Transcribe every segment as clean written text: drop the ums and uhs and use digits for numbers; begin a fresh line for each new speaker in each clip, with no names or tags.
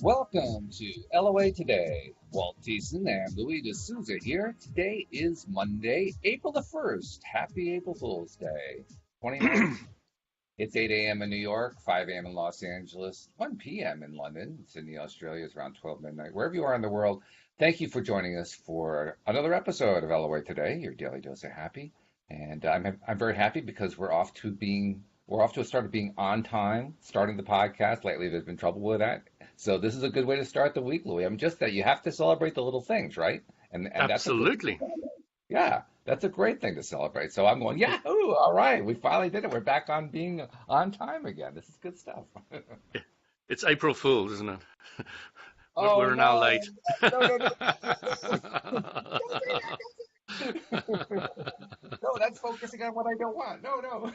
Welcome to LOA Today. Walt and Louis D'Souza here. Today is Monday, April the 1st. Happy April Fool's Day, 2019. It's 8 a.m. in New York, 5 a.m. in Los Angeles, 1 p.m. in London. Sydney, Australia is around 12 midnight. Wherever you are in the world, thank you for joining us for another episode of LOA Today, your daily dose of happy. And I'm very happy because we're off to a start of being on time, starting the podcast. Lately, there's been trouble with that. So this is a good way to start the week, Louis. I'm just that you have to celebrate the little things, right? And that's a good
Absolutely.
yeah, that's a great thing to celebrate. So I'm going, Yahoo! All right, we finally did it. We're back on being on time again. This is good stuff.
It's April Fool's, isn't it?
Oh
We're an hour
no,
late.
no, no, no, don't say that. No, that's focusing on what I don't want. No, no.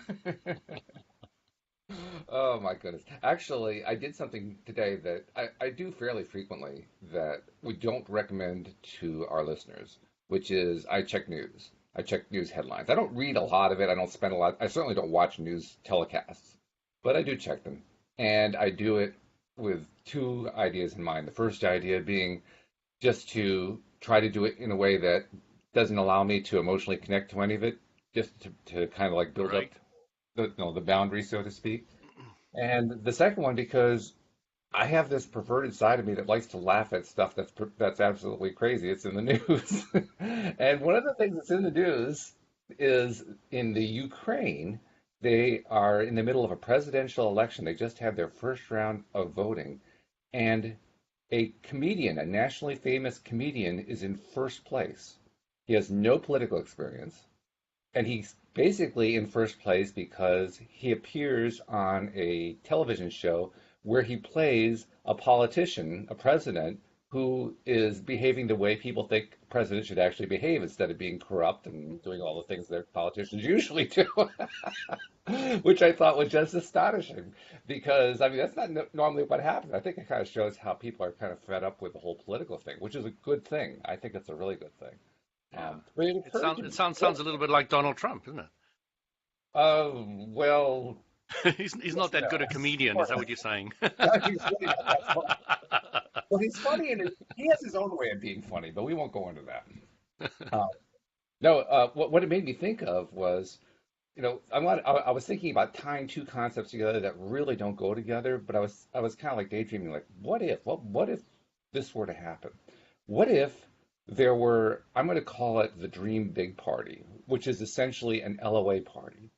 Oh my goodness. Actually, I did something today that I do fairly frequently that we don't recommend to our listeners, which is I check news. I check news headlines. I don't read a lot of it. I don't spend a lot. I certainly don't watch news telecasts, but I do check them. And I do it with two ideas in mind. The first idea being just to try to do it in a way that doesn't allow me to emotionally connect to any of it, just to kind of like build up
Right.
the boundary, so to speak. And the second one, because I have this perverted side of me that likes to laugh at stuff that's absolutely crazy. It's in the news. And one of the things that's in the news is in the Ukraine, they are in the middle of a presidential election. They just had their first round of voting, and a comedian, a nationally famous comedian, is in first place. He has no political experience. And he's basically in first place because he appears on a television show where he plays a politician, a president, who is behaving the way people think presidents should actually behave instead of being corrupt and doing all the things that politicians usually do, which I thought was just astonishing because, I mean, that's not normally what happens. I think it kind of shows how people are kind of fed up with the whole political thing, which is a good thing. I think it's a really good thing.
Yeah.
But it
It
occurred
sounds
to
it
me,
sounds sounds a little bit like Donald Trump, isn't
well,
it? He's
yes
not
and
that
no.
good a comedian, is that what you're saying?
No, he's really not that funny. Well, he's funny and he has his own way of being funny, but we won't go into that. Uh, no, what it made me think of was, I was thinking about tying two concepts together that really don't go together, but I was kind of like daydreaming, like, what if this were to happen? What if there were, I'm going to call it the Dream Big Party, which is essentially an LOA party.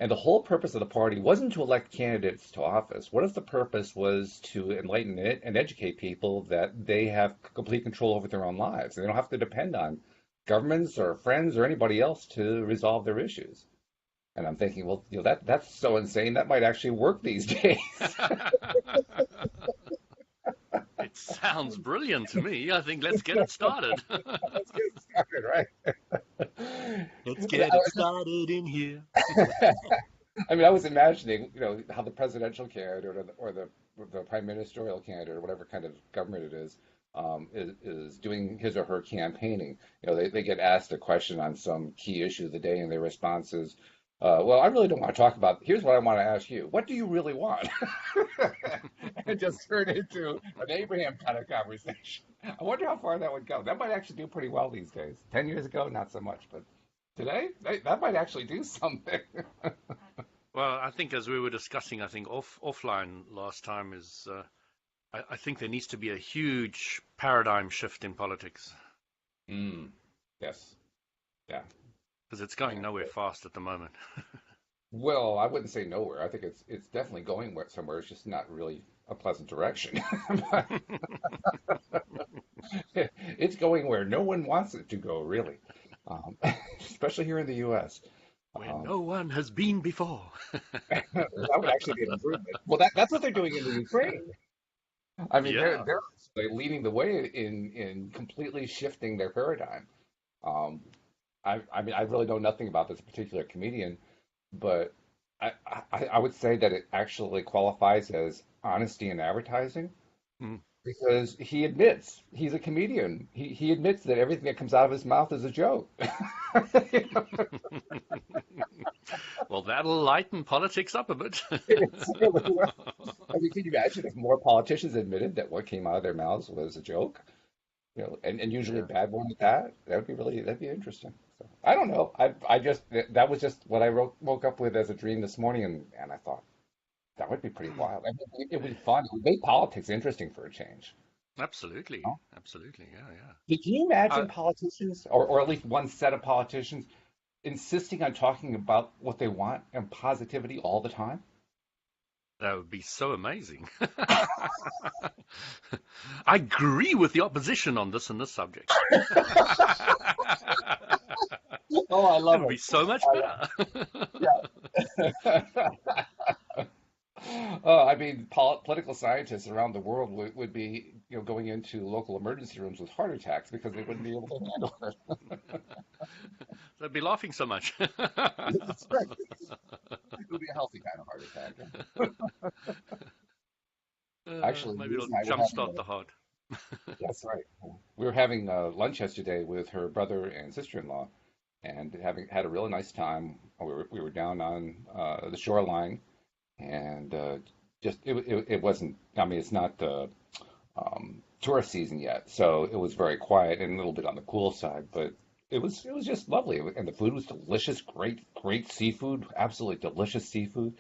And the whole purpose of the party wasn't to elect candidates to office. What if the purpose was to enlighten it and educate people that they have complete control over their own lives? They don't have to depend on governments or friends or anybody else to resolve their issues. And I'm thinking, well, that's so insane that might actually work these days.
It sounds brilliant to me. I think let's get it started.
Let's get started, right?
Let's
But
get it started in here.
I mean, I was imagining, how the presidential candidate or the prime ministerial candidate or whatever kind of government it is doing his or her campaigning. They get asked a question on some key issue of the day, and their response is, "Well, I really don't want to talk about. Here's what I want to ask you. What do you really want?" And just turned into an Abraham kind of conversation. I wonder how far that would go. That might actually do pretty well these days. 10 years ago, not so much, but today, that might actually do something.
Well, I think as we were discussing, I think offline last time is I think there needs to be a huge paradigm shift in politics
Mm, yes. Yeah.
because it's going nowhere fast at the moment.
Well, I wouldn't say nowhere. I think it's definitely going somewhere. It's just not really a pleasant direction. But it's going where no one wants it to go, really. Um, especially here in the U.S.
Where
Um,
no one has been before.
that would actually be an improvement. Well, that's what they're doing in the Ukraine. I mean, they're
Yeah.
they're actually leading the way in completely shifting their paradigm. Um, I mean, I really know nothing about this particular comedian, but I would say that it actually qualifies as honesty in advertising
Mm.
because he admits he's a comedian. He admits that everything that comes out of his mouth is a joke. You know?
Well, that'll lighten politics up a bit.
It really will. I mean, can you imagine if more politicians admitted that what came out of their mouths was a joke? And usually a
Yeah.
bad one at that. That'd be interesting. So I don't know. I just that was just what I woke up with as a dream this morning, and I thought that would be pretty wild. I mean, it would be fun. It would make politics interesting for a change.
Absolutely.
No?
Absolutely. Yeah, yeah.
Can you
Uh,
imagine politicians, or at least one set of politicians, insisting on talking about what they want and positivity all the time?
that would be so amazing. I agree with the opposition on this and this subject.
Oh, I
It
love
would be
it.
so much
I
better.
Yeah. I mean, political scientists around the world would be, going into local emergency rooms with heart attacks because they wouldn't be able to handle it.
They'd be laughing so much.
That's right. It would be a healthy kind of heart attack. Actually,
Maybe
Louise
it'll
and I were having
jumpstart the heart.
that's right. We were having lunch yesterday with her brother and sister-in-law, and having had a really nice time. We were down on the shoreline, and just it wasn't. I mean, it's not the tourist season yet, so it was very quiet and a little bit on the cool side, but it was just lovely, and the food was delicious. Great seafood, absolutely delicious seafood.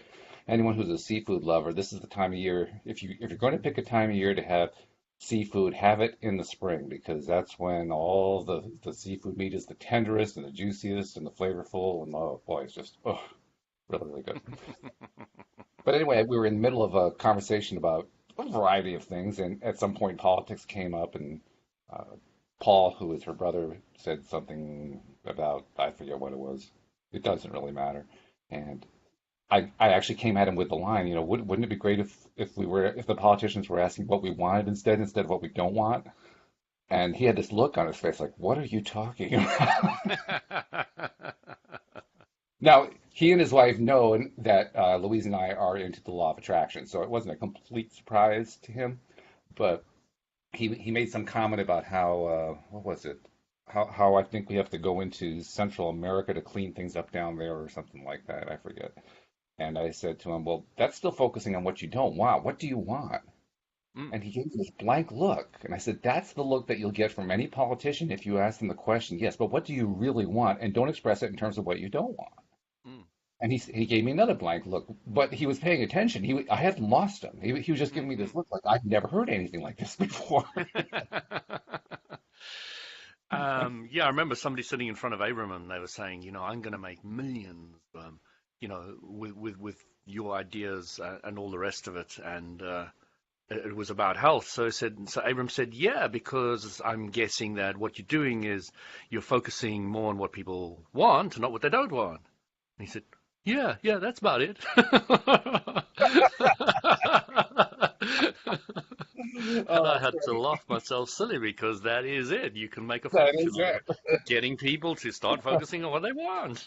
Anyone who's a seafood lover, this is the time of year. If you're going to pick a time of year to have seafood, have it in the spring because that's when all the seafood meat is the tenderest and the juiciest and the flavorful, and oh boy, it's just really really good. But anyway, we were in the middle of a conversation about a variety of things, and at some point politics came up, and uh, Paul, who is her brother, said something about, I forget what it was. It doesn't really matter. And I actually came at him with the line, wouldn't it be great if the politicians were asking what we wanted instead of what we don't want? And he had this look on his face like, what are you talking about? Now, he and his wife know that Louise and I are into the law of attraction, so it wasn't a complete surprise to him. But he made some comment about how what was it? How I think we have to go into Central America to clean things up down there or something like that. I forget. And I said to him, "Well, that's still focusing on what you don't want. What do you want?"
Mm.
And he gave me this blank look. And I said, "That's the look that you'll get from any politician if you ask them the question, yes, but what do you really want? And don't express it in terms of what you don't want."
Mm.
And he gave me another blank look, but he was paying attention. I hadn't lost him. He was just giving me this look like I've never heard anything like this before.
Yeah, I remember somebody sitting in front of Abram and they were saying, I'm going to make millions, with your ideas and all the rest of it. And it was about health. So Abram said, yeah, because I'm guessing that what you're doing is you're focusing more on what people want and not what they don't want. And he said, yeah, that's about it. And
Oh,
I
that's
had to
great.
laugh myself silly because that is it. You can make a
That
fortune
is
on it. Getting people to start focusing on what they want.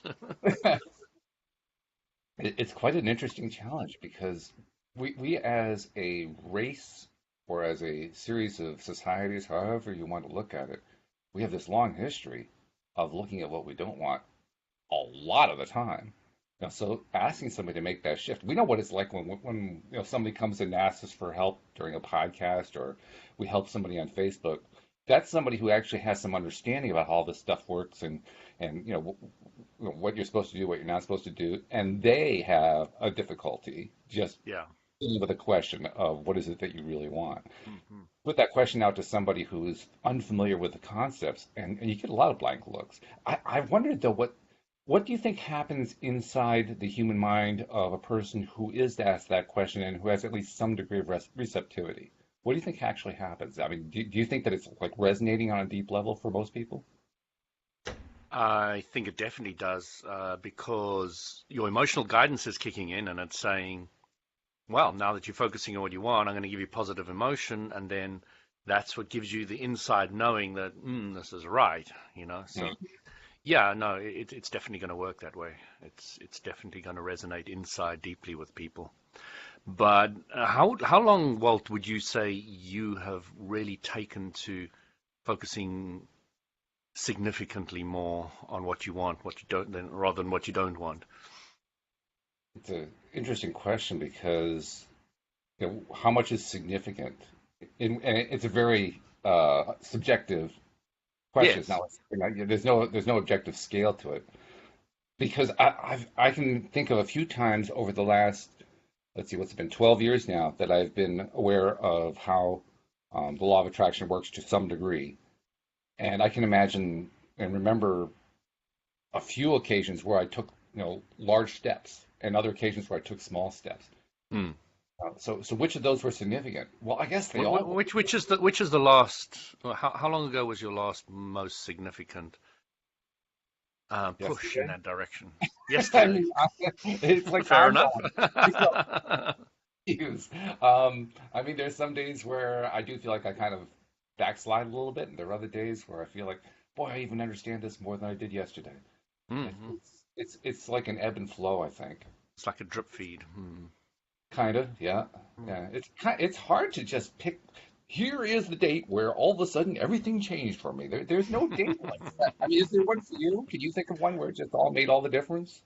it. It's quite an interesting challenge because we as a race or as a series of societies, however you want to look at it, we have this long history of looking at what we don't want a lot of the time. So asking somebody to make that shift, we know what it's like when somebody comes and asks us for help during a podcast or we help somebody on Facebook. That's somebody who actually has some understanding about how all this stuff works and what you're supposed to do, what you're not supposed to do, and they have a difficulty just
Yeah.
dealing with a question of what is it that you really want.
Hmm.
Put that question out to somebody who's unfamiliar with the concepts, and you get a lot of blank looks. I wondered though, what do you think happens inside the human mind of a person who is asked that question and who has at least some degree of receptivity? What do you think actually happens? I mean, do you think that it's like resonating on a deep level for most people?
I think it definitely does because your emotional guidance is kicking in and it's saying, well, now that you're focusing on what you want, I'm going to give you positive emotion. And then that's what gives you the inside knowing that this is right. So yeah, no, it's definitely going to work that way. It's definitely going to resonate inside deeply with people. But how long, Walt, would you say you have really taken to focusing significantly more on what you want, what you don't, rather than what you don't want?
It's an interesting question because how much is significant? And it's a very subjective question. It's
Yes.
not like, there's no objective scale to it because I can think of a few times over the last, let's see, what's it been, 12 years now, that I've been aware of how the law of attraction works to some degree. And I can imagine and remember a few occasions where I took, large steps and other occasions where I took small steps.
Hmm.
So which of those were significant? Well, I guess they all were.
Which is the last? Or how long ago was your last most significant push in
Yesterday.
that direction?
I
Yesterday.
mean, it's like
Fair enough.
ongoing. I feel confused. I mean, there's some days where I do feel like I kind of backslide a little bit, and there are other days where I feel like, boy, I even understand this more than I did yesterday.
Hmm.
It's like an ebb and flow, I think.
It's like a drip feed. Hmm.
Kind of, yeah,
Hmm.
yeah. It's hard to just pick. Here is the date where all of a sudden everything changed for me. There's no date like that. I mean, is there one for you? Can you think of one where it just all made all the difference?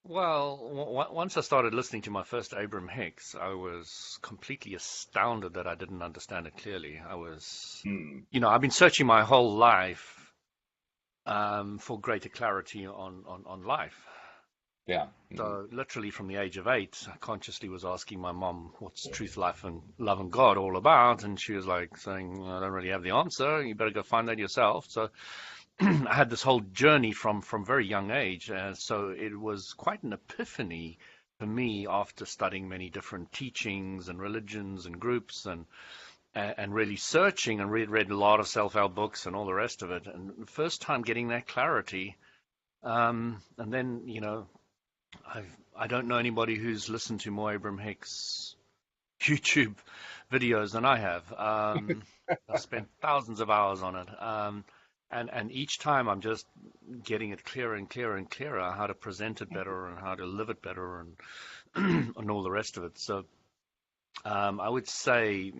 Well, once I started listening to my first Abraham Hicks, I was completely astounded that I didn't understand it clearly.
Hmm.
I've been searching my whole life for greater clarity on life.
Yeah. Hmm.
So literally from the age of 8, I consciously was asking my mom, what's truth, life, and love and God all about? And she was like saying, I don't really have the answer. You better go find that yourself. So I had this whole journey from very young age. So it was quite an epiphany for me after studying many different teachings and religions and groups and really searching and read a lot of self-help books and all the rest of it. And the first time getting that clarity, and then, I don't know anybody who's listened to more Abraham Hicks YouTube videos than I have. I've spent thousands of hours on it. And each time I'm just getting it clearer and clearer and clearer how to present it better and how to live it better and all the rest of it. So I would say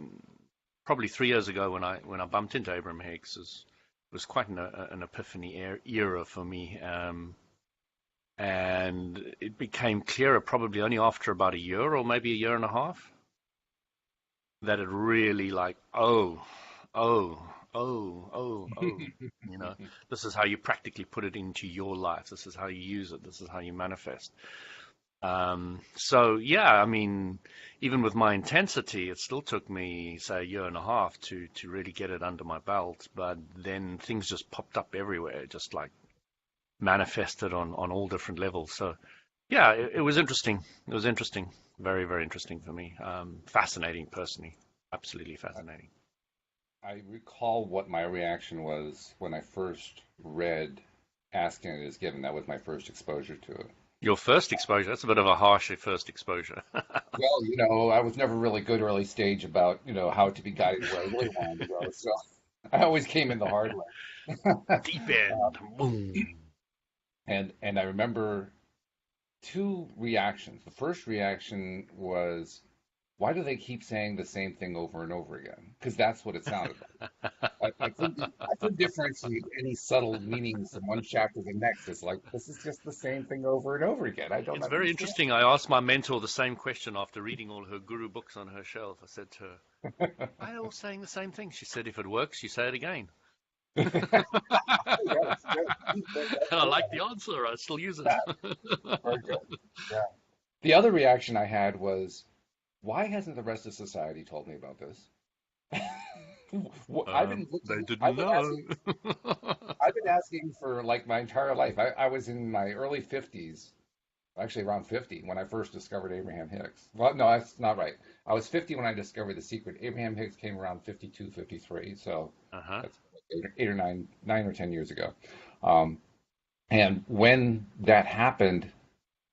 probably 3 years ago when I bumped into Abraham Hicks was quite an epiphany era for me. And it became clearer probably only after about a year or maybe a year and a half that it really like, oh, oh, this is how you practically put it into your life. This is how you use it. This is how you manifest. So yeah, I mean, even with my intensity, it still took me, say, a year and a half to really get it under my belt. But then things just popped up everywhere, just like manifested on all different levels. So yeah, it was interesting. It was interesting. Very, very interesting for me. Fascinating personally. Absolutely fascinating.
I recall what my reaction was when I first read Asking It Is Given. That was my first exposure to it.
Your first exposure, that's a bit of a harsh first exposure.
Well, I was never really good early stage about, how to be guided where I really wanted to go. So I always came in the hard way.
Deep end. Boom.
And I remember two reactions. The first reaction was, why do they keep saying the same thing over and over again? Because that's what it sounded like. I couldn't differentiate any subtle meanings from one chapter to the next. It's like, this is just the same thing over and over again. I don't
It's very
understand.
interesting. I asked my mentor the same question after reading all her guru books on her shelf. I said to her, why are they all saying the same thing? She said, if it works, you say it again.
Yeah, it's good.
And I like the answer. I still use it.
Very good. Yeah. The other reaction I had was, why hasn't the rest of society told me about this? I've been
They
looking,
didn't know.
I've been asking for like my entire life. I was in my early 50s, actually around 50 when I first discovered Abraham Hicks. Well, no, that's not right. I was 50 when I discovered The Secret. Abraham Hicks came around 52, 53, so
Uh-huh.
that's eight or 9 or 10 years ago. Um, and when that happened,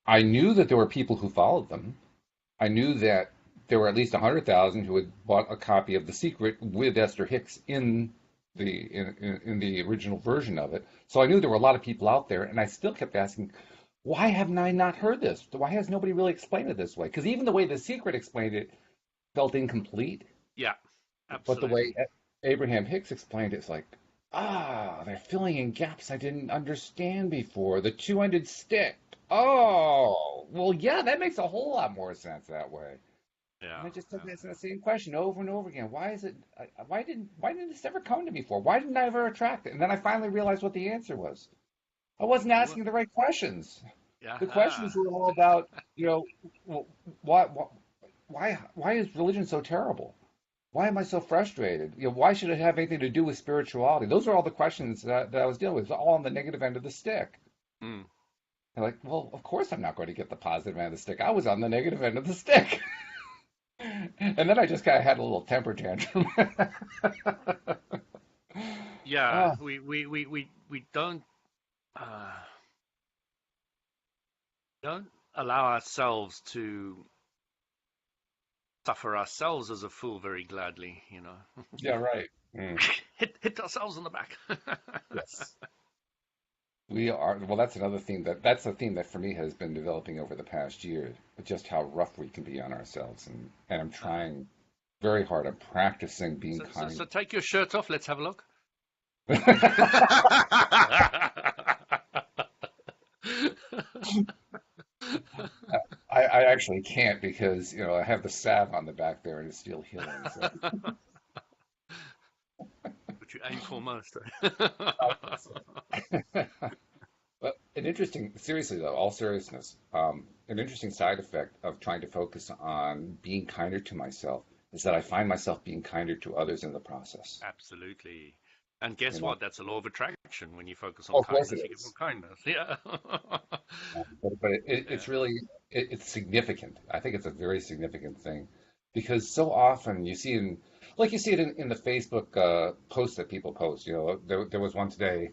I knew that there were people who followed them. I knew that there were at least 100,000 who had bought a copy of The Secret with Esther Hicks in the original version of it. So I knew there were a lot of people out there, and I still kept asking, why haven't I not heard this? Why has nobody really explained it this way? Because even the way The Secret explained it felt incomplete,
Yeah,
but the way
absolutely.
Abraham Hicks explained it, it's like, they're filling in gaps I didn't understand before. The two-ended stick. Oh, well, yeah, that makes a whole lot more sense that way. And
Yeah,
I just took this the same question over and over again. Why is it? Why didn't this ever come to me before? Why didn't I ever attract it? And then I finally realized what the answer was. I wasn't
you were.
asking the right questions. The
Yeah.
questions were all about, well, why, why is religion so terrible? Why am I so frustrated? Why should it have anything to do with spirituality? Those are all the questions that I was dealing with, all on the negative end of the stick.
Mm.
And like, well, of course I'm not going to get the positive end of the stick. I was on the negative end of the stick. And then I just kind of had a little temper tantrum.
Yeah,
Oh,
we uh, don't allow ourselves to suffer ourselves as a fool very gladly, you know.
yeah, right. Mm,
Hit ourselves on the back.
yes. We are, well, that's a theme that for me has been developing over the past year, just how rough we can be on ourselves. And I'm
Uh,
trying very hard. I'm practicing being
so
kind.
take your shirt off. Let's have a look.
I actually can't because, I have the salve on the back there and it's still healing. So,
What you aim for most.
but seriously though, all seriousness, an interesting side effect of trying to focus on being kinder to myself is that I find myself being kinder to others in the process.
Absolutely. And
You
guess
know,
what? That's a law of attraction. When you focus on
of course it
kindness, you get more
is.
kindness. Yeah.
It's really it's significant. I think it's a very significant thing because so often you see it in the Facebook posts that people post. There was one today,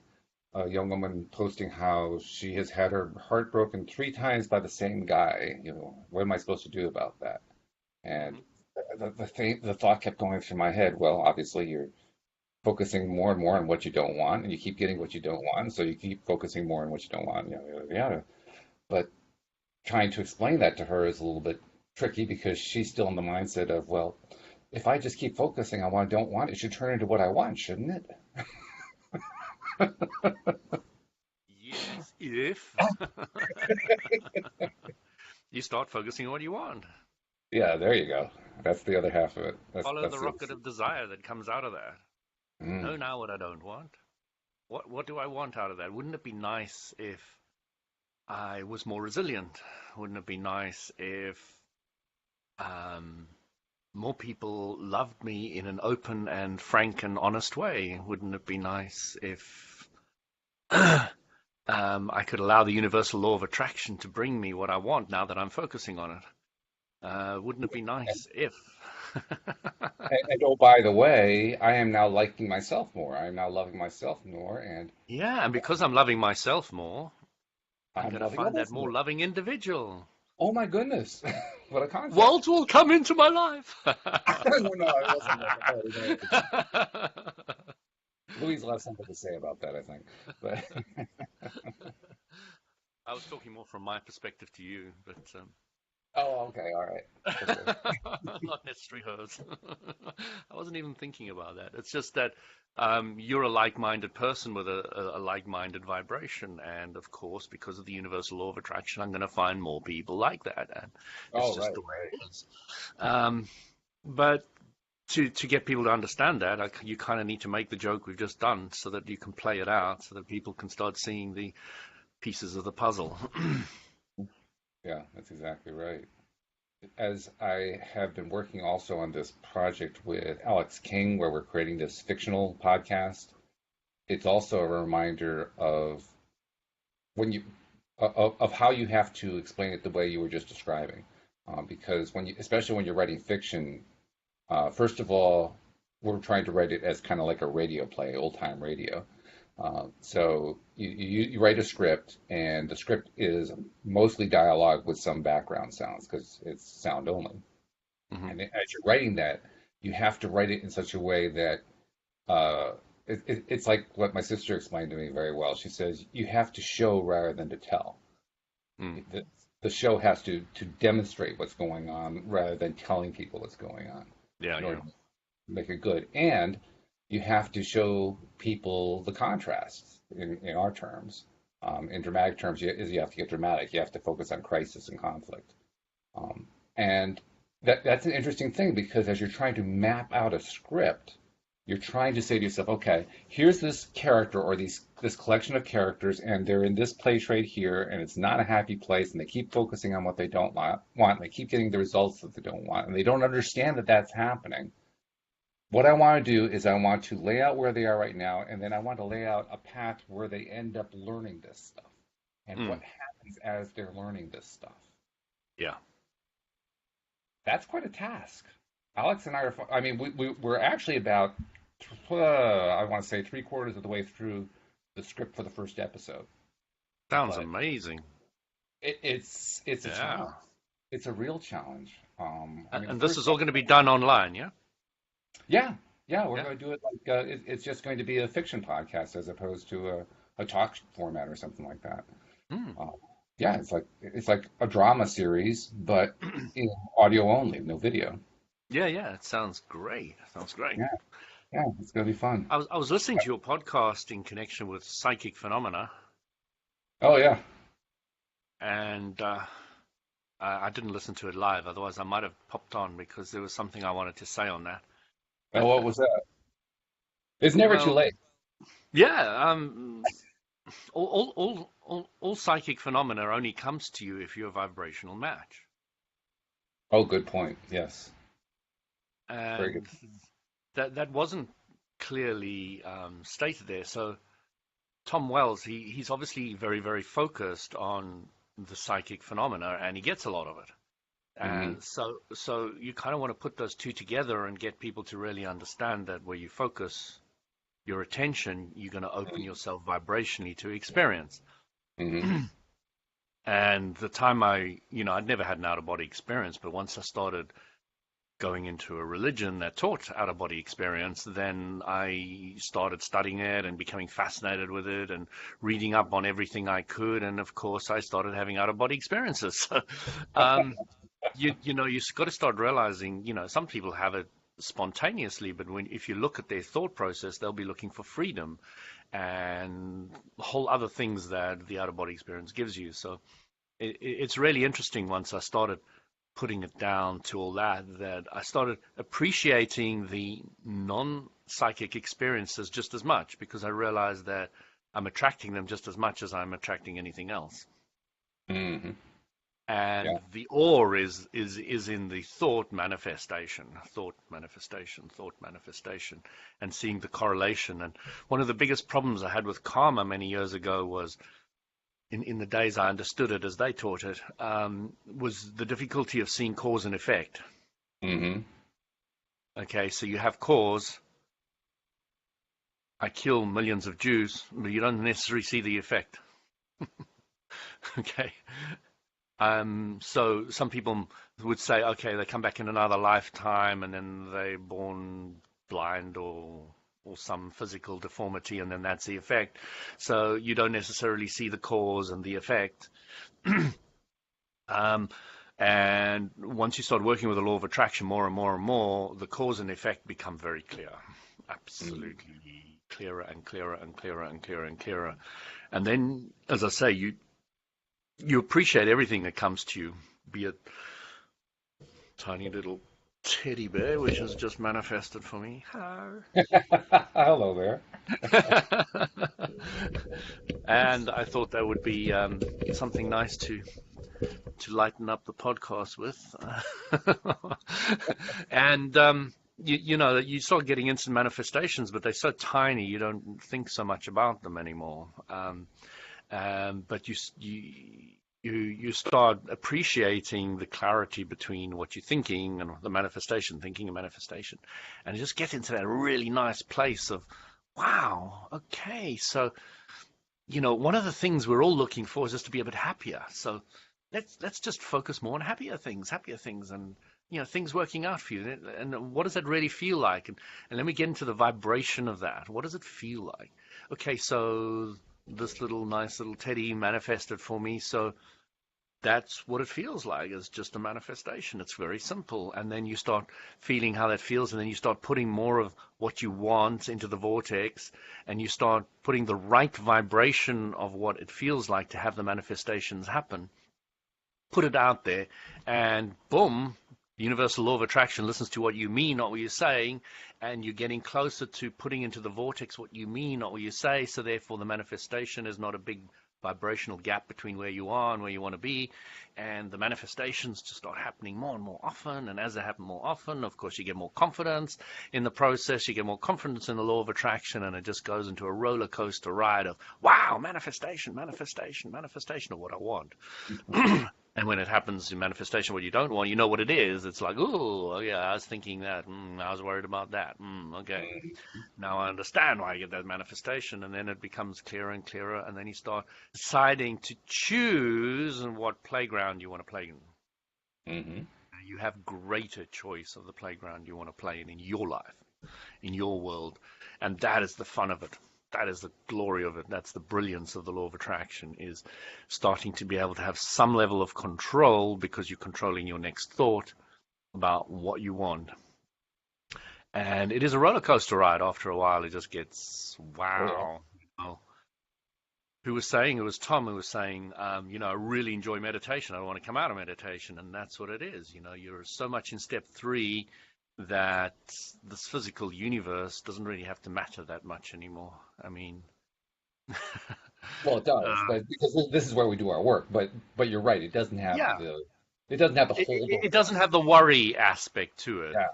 a young woman posting how she has had her heart broken 3 times by the same guy. What am I supposed to do about that? And
Mhm.
the thought kept going through my head. Well, obviously you're focusing more and more on what you don't want, and you keep getting what you don't want, so you keep focusing more on what you don't want. Yeah. But trying to explain that to her is a little bit tricky because she's still in the mindset of, well, if I just keep focusing on what I don't want, it should turn into what I want, shouldn't it?
Yes, if you start focusing on what you want.
Yeah, there you go. That's the other half of it.
Follow
That's
the
the other.
rocket of desire that comes out of that.
Mm.
Know now what I don't want. What do I want out of that? Wouldn't it be nice if I was more resilient? Wouldn't it be nice if um, more people loved me in an open and frank and honest way? Wouldn't it be nice if I could allow the universal law of attraction to bring me what I want now that I'm focusing on it? Wouldn't it be
And,
nice if?
and oh, by the way, I am now liking myself more. I am now loving myself more, and
Yeah, and because I'm loving myself more, I'm
I'm
going to
loving
find that
others
more
more.
loving individual.
Oh my goodness, what a concept!
Walt will come into my life.
No, I wasn't there. Oh, no. Louise will have something to say about that, I think. But
I was talking more from my perspective to you, but
oh, okay, all right, okay.
not necessarily hers. I wasn't even thinking about that. It's just that you're a like-minded person with a like-minded vibration, and of course, because of the universal law of attraction, I'm going to find more people like that, and it's
Oh,
just
right.
the way it is. Um, but to get people to understand that, you kind of need to make the joke we've just done, so that you can play it out, so that people can start seeing the pieces of the puzzle.
Yeah, that's exactly right. As I have been working also on this project with Alex King, where we're creating this fictional podcast, it's also a reminder of when you of how you have to explain it the way you were just describing, because especially when you're writing fiction, first of all, we're trying to write it as kind of like a radio play, old time radio. So you write a script, and the script is mostly dialogue with some background sounds because it's sound only.
Hmm.
And as you're writing that, you have to write it in such a way that uh, it's like what my sister explained to me very well. She says you have to show rather than to tell.
Mm.
The, the show has to demonstrate what's going on rather than telling people what's going on
Yeah,
in
yeah.
order to make it good. And you have to show people the contrasts in our terms. In dramatic terms, you have to get dramatic. You have to focus on crisis and conflict. And that's an interesting thing because as you're trying to map out a script, you're trying to say to yourself, okay, here's this character or this collection of characters, and they're in this place right here, and it's not a happy place, and they keep focusing on what they don't want, and they keep getting the results that they don't want, and they don't understand that that's happening. What I want to do is I want to lay out where they are right now, and then I want to lay out a path where they end up learning this stuff, and what
Mm.
happens as they're learning this stuff.
Yeah.
That's quite a task. Alex and I are, I mean, we're actually about, I want to say three-quarters of the way through the script for the first episode.
Sounds
But
amazing.
it's a
Yeah.
challenge. It's a real challenge. I mean, the
And this
first,
is all going to be done online, yeah?
yeah, yeah, we're
Yeah.
going to do it like it's just going to be a fiction podcast as opposed to a talk format or something like that.
Mm.
Uh, yeah, it's like a drama series, but in audio only, no video.
Yeah, yeah. It sounds great. Sounds great.
Yeah, yeah, it's going to be fun.
I was listening to your podcast in connection with psychic phenomena,
Oh yeah.
and I didn't listen to it live. Otherwise, I might have popped on because there was something I wanted to say on that.
Oh, what was that? It's never too
Well,
late.
yeah. All psychic phenomena only comes to you if you're a vibrational match,
Oh, good point. Yes, very good.
and that wasn't clearly stated there. So Tom Wells, he's obviously very, very focused on the psychic phenomena, and he gets a lot of it.
Hmm.
And so you kind of want to put those two together and get people to really understand that where you focus your attention, you're going to open yourself vibrationally to experience.
Hmm.
And the time I'd never had an out-of-body experience, but once I started going into a religion that taught out-of-body experience, then I started studying it and becoming fascinated with it and reading up on everything I could. And of course, I started having out-of-body experiences. So, you've got to start realizing, some people have it spontaneously, but if you look at their thought process, they'll be looking for freedom and whole other things that the out-of-body experience gives you. So it's really interesting once I started putting it down to all that I started appreciating the non-psychic experiences just as much because I realized that I'm attracting them just as much as I'm attracting anything else.
Hmm.
And
Yeah.
the ore is in the thought manifestation, thought manifestation, thought manifestation, and seeing the correlation. And one of the biggest problems I had with karma many years ago was in the days I understood it as they taught it, was the difficulty of seeing cause and effect.
Hmm.
Okay, so you have cause. I kill millions of Jews, but you don't necessarily see the effect. Okay. So some people would say, okay, they come back in another lifetime and then they're born blind or some physical deformity, and then that's the effect. So you don't necessarily see the cause and the effect. And once you start working with the law of attraction more and more and more, the cause and effect become very clear, absolutely clearer and clearer and clearer and clearer and clearer. And then, as I say, you appreciate everything that comes to you, be it tiny little teddy bear, which has just manifested for me. Hello.
Hello there.
And I thought that would be something nice to lighten up the podcast with. And you start getting instant manifestations, but they're so tiny you don't think so much about them anymore. But you start appreciating the clarity between what you're thinking and the manifestation, thinking and manifestation, and you just get into that really nice place of, wow, okay, so one of the things we're all looking for is just to be a bit happier. So let's just focus more on happier things, and things working out for you. And what does that really feel like? And let me get into the vibration of that. What does it feel like? Okay, so this nice little teddy manifested for me. So that's what it feels like. It's just a manifestation. It's very simple. And then you start feeling how that feels, and then you start putting more of what you want into the vortex, and you start putting the right vibration of what it feels like to have the manifestations happen. Put it out there, and boom, the universal law of attraction listens to what you mean, not what you're saying, and you're getting closer to putting into the vortex what you mean, not what you say. So therefore, the manifestation is not a big vibrational gap between where you are and where you want to be, and the manifestations just start happening more and more often. And as they happen more often, of course, you get more confidence in the process, you get more confidence in the law of attraction, and it just goes into a roller coaster ride of, wow, manifestation, manifestation, manifestation of what I want. And when it happens in manifestation, what you don't want, you know what it is. It's like, oh, yeah, I was thinking that. I was worried about that. Okay. Now I understand why I get that manifestation. And then it becomes clearer and clearer. And then you start deciding to choose what playground you want to play in.
Mm-hmm.
You have greater choice of the playground you want to play in your life, in your world. And that is the fun of it. That is the glory of it. That's the brilliance of the law of attraction, is starting to be able to have some level of control, because you're controlling your next thought about what you want. And it is a roller coaster ride. After a while, it just gets, wow. Who was saying, it was Tom who was saying, I really enjoy meditation. I don't want to come out of meditation. And that's what it is. You're so much in step 3 that this physical universe doesn't really have to matter that much anymore. I mean,
Well, it does, but because this is where we do our work. But you're right. It doesn't have
yeah,
the hold
it
over
doesn't have the worry aspect to it
Yeah,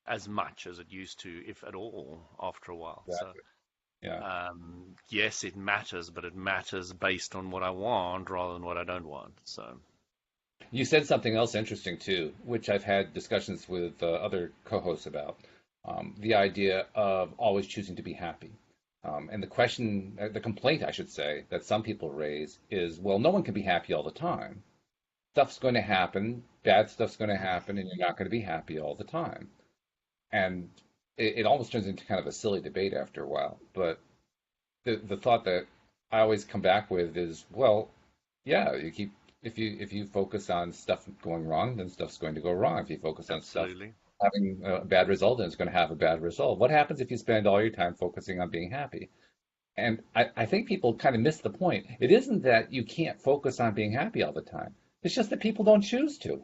as much as it used to, if at all, after a while. So,
exactly. Yeah.
yes, it matters, but it matters based on what I want rather than what I don't want. So,
You said something else interesting too, which I've had discussions with other co-hosts about. The idea of always choosing to be happy. And the question, the complaint, I should say, that some people raise is, well, no one can be happy all the time. Stuff's going to happen, bad stuff's going to happen, and you're not going to be happy all the time. And it almost turns into kind of a silly debate after a while. But the thought that I always come back with is, well, yeah, if you focus on stuff going wrong, then stuff's going to go wrong. If you focus on stuff
absolutely.
having a bad result, then it's going to have a bad result. What happens if you spend all your time focusing on being happy? And I think people kind of miss the point. It isn't that you can't focus on being happy all the time. It's just that people don't choose to.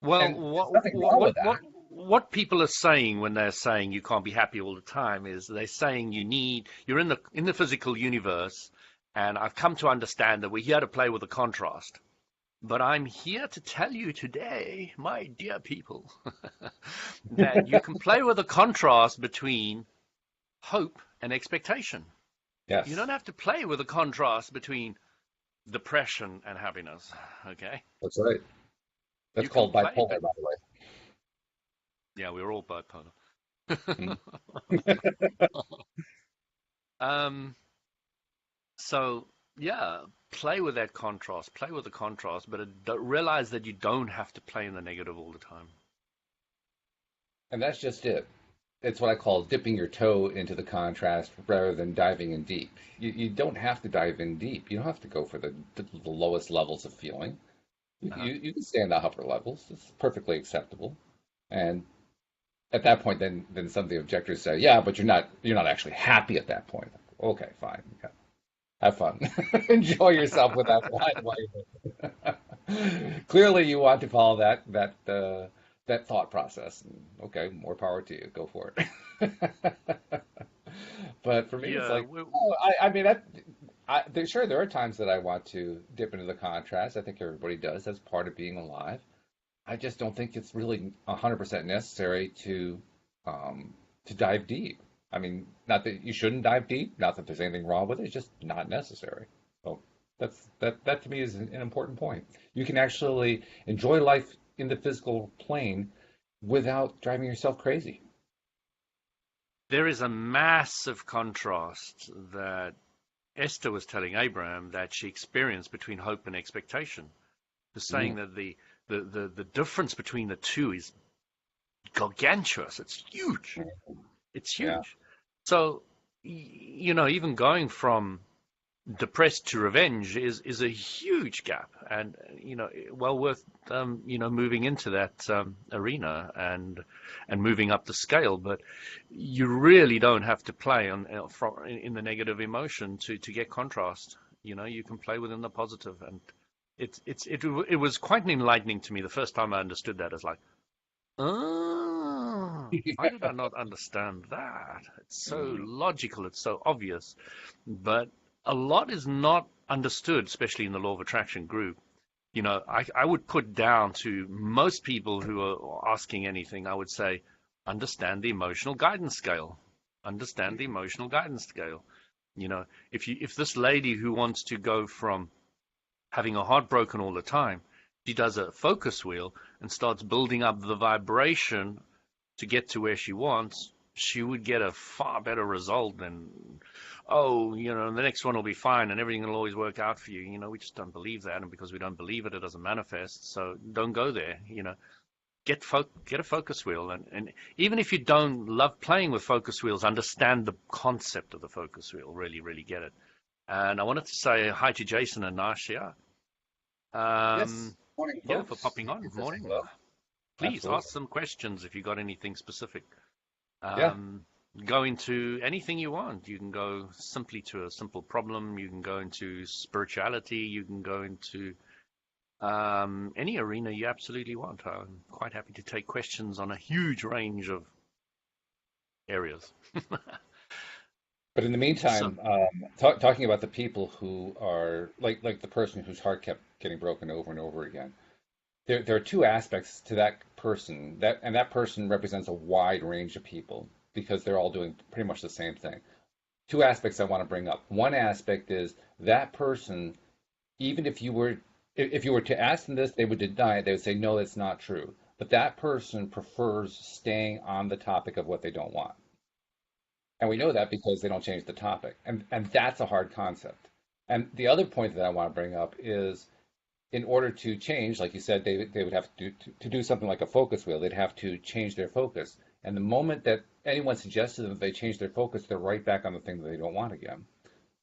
Well,
And there's nothing wrong with that.
what people are saying when they're saying you can't be happy all the time is they're saying you're in the physical universe, and I've come to understand that we're here to play with the contrast. But I'm here to tell you today, my dear people, that you can play with the contrast between hope and expectation.
Yes,
You don't have to play with the contrast between depression and happiness, okay?
that's right. That's
You can
called
play,
bipolar,
but
by the way.
yeah, we're all bipolar.
Mm.
Um, so yeah, play with that contrast, play with the contrast, but realize that you don't have to play in the negative all the time.
And that's just it. It's what I call dipping your toe into the contrast rather than diving in deep. You don't have to dive in deep. You don't have to go for the lowest levels of feeling.
Uh-huh.
You can stay in the upper levels. It's perfectly acceptable. And at that point, then some of the objectors say, yeah, but you're not actually happy at that point. Okay, fine. Yeah. Have fun. Enjoy yourself with that wine while you're there. Clearly, you want to follow that thought process. Okay, more power to you. Go for it. But for me, it's
Yeah,
like, oh, I mean, sure, there are times that I want to dip into the contrast. I think everybody does. That's part of being alive. I just don't think it's really 100% necessary to dive deep. I mean, not that you shouldn't dive deep, not that there's anything wrong with it. It's just not necessary. So that to me is an important point. You can actually enjoy life in the physical plane without driving yourself crazy.
there is a massive contrast that Esther was telling Abraham that she experienced between hope and expectation. Was saying
Mm,
that the difference between the two is gargantuous. It's huge.
mm,
It's
yeah.
huge. So, even going from depressed to revenge is a huge gap, and well worth moving into that arena and moving up the scale. But you really don't have to play on in the negative emotion to get contrast. You can play within the positive, and it was quite enlightening to me the first time I understood that. It's like, oh, why did I not understand that? It's so
Mhm.
logical, it's so obvious, but a lot is not understood, especially in the law of attraction group. I would put down to most people who are asking anything, I would say, understand the emotional guidance scale. Understand the emotional guidance scale. If this lady who wants to go from having her heart broken all the time, she does a focus wheel and starts building up the vibration to get to where she wants, she would get a far better result than, oh, the next one will be fine and everything will always work out for you. We just don't believe that, and because we don't believe it, it doesn't manifest. So don't go there. Get a focus wheel, and even if you don't love playing with focus wheels, understand the concept of the focus wheel. Really, really get it. And I wanted to say hi to Jason and Nasha.
Yes. Morning,
Yeah, for
folks.
popping
Thank
on.
you for saying
Morning.
hello.
Please ask
Absolutely.
some questions if you got anything specific.
Yeah.
Um, go into anything you want. You can go simply to a simple problem. You can go into spirituality. You can go into any arena you absolutely want. I'm quite happy to take questions on a huge range of areas.
But in the
So,
meantime, talking about the people who are like the person whose heart kept getting broken over and over again. There are two aspects to that person, that person represents a wide range of people because they're all doing pretty much the same thing. Two aspects I want to bring up. One aspect is that person, even if you were to ask them this, they would deny it. They would say, no, that's not true. But that person prefers staying on the topic of what they don't want. And we know that because they don't change the topic. And that's a hard concept. And the other point that I want to bring up is in order to change, like you said, they would have to do something like a focus wheel. They'd have to change their focus. And the moment that anyone suggests to them that they change their focus, they're right back on the thing that they don't want again.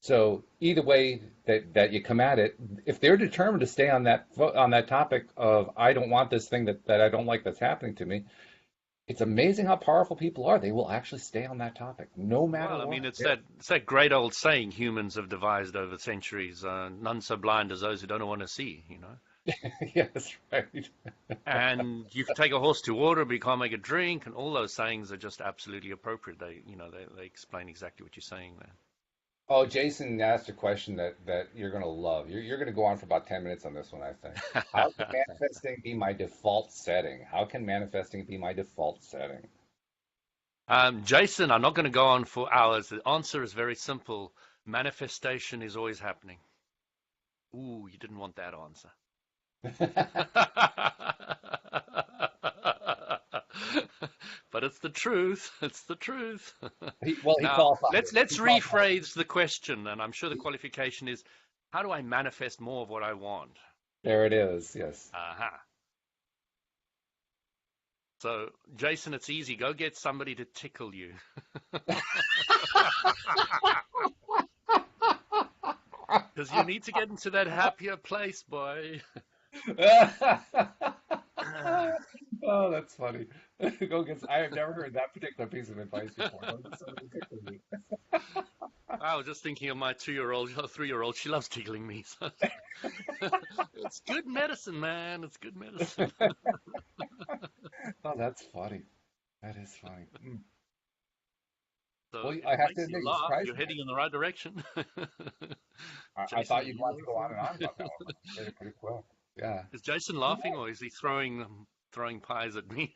So either way that you come at it, if they're determined to stay on that topic of I don't want this thing that I don't like that's happening to me, it's amazing how powerful people are. They will actually stay on that topic no matter
well, I mean,
what.
it's that great old saying humans have devised over centuries, none so blind as those who don't want to see.
Yeah, that's right.
And you can take a horse to water, but you can't make it drink, and all those sayings are just absolutely appropriate. They explain exactly what you're saying there.
Oh, Jason asked a question that you're going to love. You're going to go on for about 10 minutes on this one, I think. How can manifesting be my default setting? How can manifesting be my default setting?
Jason, I'm not going to go on for hours. The answer is very simple. Manifestation is always happening. Ooh, you didn't want that answer. But it's the truth. It's the truth.
He
Now,
qualified
let's
it.
let's
He qualified
rephrase the question, and I'm sure the qualification is, how do I manifest more of what I want?
There it is. Yes.
Aha. So, Jason, it's easy. Go get somebody to tickle you. Because you need to get into that happier place, boy.
Oh, that's funny. Go get. I have never heard that particular piece of advice before. Go get somebody to tickle you.
I was just thinking of my 2-year-old, 3-year-old. She loves tickling me. So it's good medicine, man. It's good medicine.
Oh, that's funny. That is funny.
So
Well,
if
I
it
have to
makes you
admit, you
laugh,
surprised
you're
me.
heading in the right direction.
I
Jason,
thought
are
you'd
you
want to go on and
laughing?
on about that one, but you did it pretty quick. Yeah.
Is Jason laughing, or is he throwing pies at me?